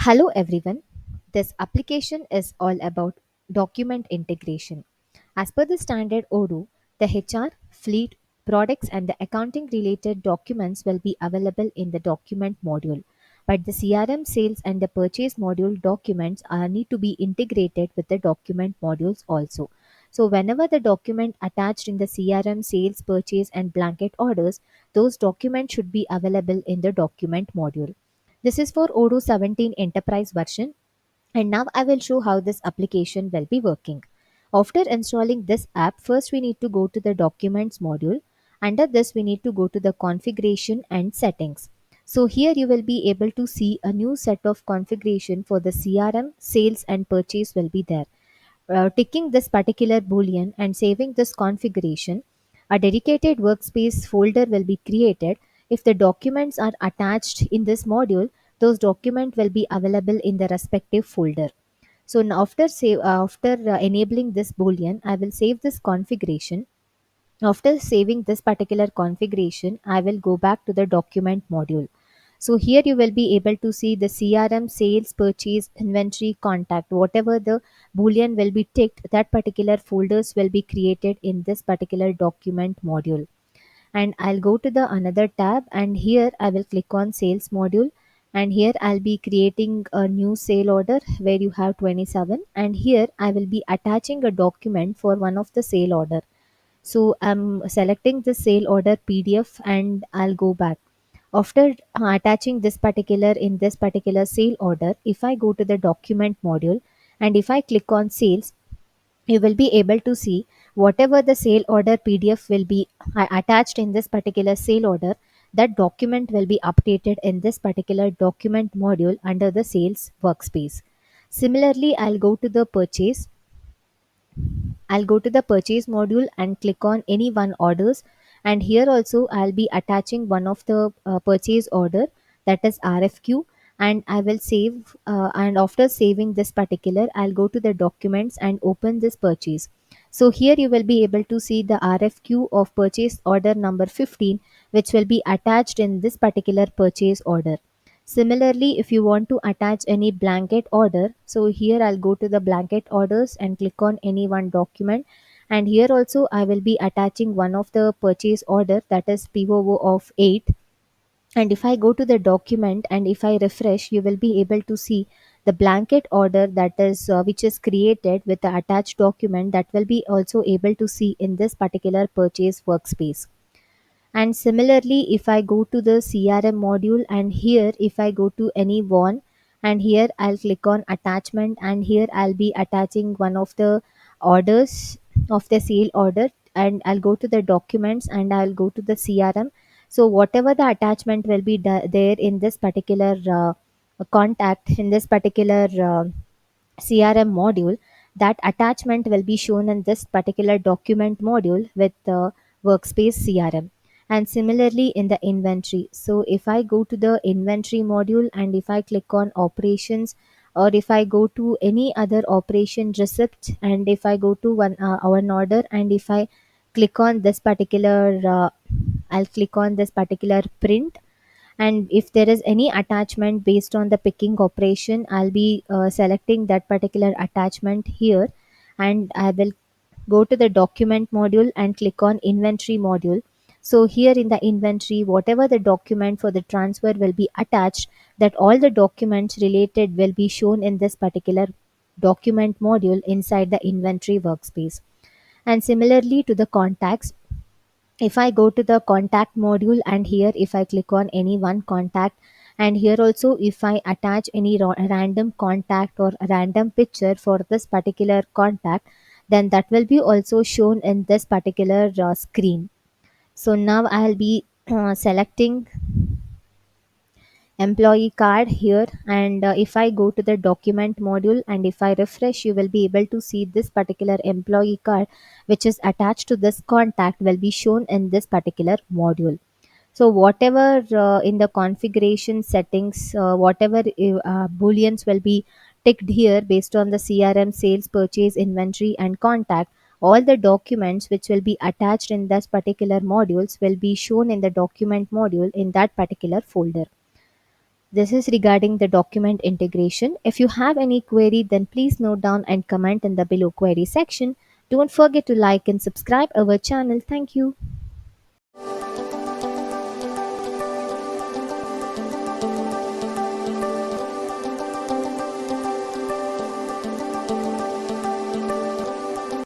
Hello everyone. This application is all about document integration. As per the standard Odoo, the HR, fleet, products and the accounting related documents will be available in the document module. But the CRM sales and the purchase module documents are need to be integrated with the document modules also. So whenever the document attached in the CRM sales, purchase and blanket orders, those documents should be available in the document module. This is for Odoo 17 Enterprise version, and now I will show how this application will be working. After installing this app, first we need to go to the Documents module. Under this, we need to go to the Configuration and Settings. So here you will be able to see a new set of configuration for the CRM, sales and purchase will be there. Ticking this particular boolean and saving this configuration, a dedicated workspace folder will be created. If the documents are attached in this module, those documents will be available in the respective folder. So now after enabling this boolean, I will save this configuration. After saving this particular configuration, I will go back to the document module. So here you will be able to see the CRM, sales, purchase, inventory, contact, whatever the boolean will be ticked, that particular folders will be created in this particular document module. And I'll go to the another tab, and here I will click on sales module, and here I'll be creating a new sale order where you have 27, and here I will be attaching a document for one of the sale order. So I'm selecting the sale order PDF and I'll go back. After attaching this particular in this particular sale order, if I go to the document module and if I click on sales, you will be able to see whatever the sale order PDF will be attached in this particular sale order, that document will be updated in this particular document module under the sales workspace. Similarly, I'll go to the purchase module and click on any one orders, and here also I'll be attaching one of the purchase order, that is RFQ, and I will save and after saving this particular, I'll go to the documents and open this purchase. So here you will be able to see the RFQ of purchase order number 15, which will be attached in this particular purchase order. Similarly, if you want to attach any blanket order, so here I'll go to the blanket orders and click on any one document. And here also I will be attaching one of the purchase order, that is POO of 8. And if I go to the document and if I refresh, you will be able to see the blanket order, that is which is created with the attached document, that will be also able to see in this particular purchase workspace. And similarly, if I go to the CRM module and here if I go to any one, and here I'll click on attachment, and here I'll be attaching one of the orders of the sale order, and I'll go to the documents and I'll go to the CRM. So whatever the attachment will be there in this particular contact in this particular CRM module, that attachment will be shown in this particular document module with the workspace CRM. And similarly in the inventory. So if I go to the inventory module and if I click on operations, or if I go to any other operation receipt, and if I go to one order, and if I click on this particular I'll click on this particular print, and if there is any attachment based on the picking operation, I'll be selecting that particular attachment here, and I will go to the document module and click on inventory module. So here in the inventory, whatever the document for the transfer will be attached, that all the documents related will be shown in this particular document module inside the inventory workspace. And similarly to the contacts, if I go to the contact module, and here if I click on any one contact, and here also if I attach any random contact or a random picture for this particular contact, then that will be also shown in this particular screen. So now I'll be selecting employee card here, and if I go to the document module and if I refresh, you will be able to see this particular employee card which is attached to this contact will be shown in this particular module. So whatever in the configuration settings, whatever booleans will be ticked here based on the CRM, sales, purchase, inventory and contact, all the documents which will be attached in this particular modules will be shown in the document module in that particular folder. This is regarding the document integration. If you have any query, then please note down and comment in the below query section. Don't forget to like and subscribe our channel. Thank you.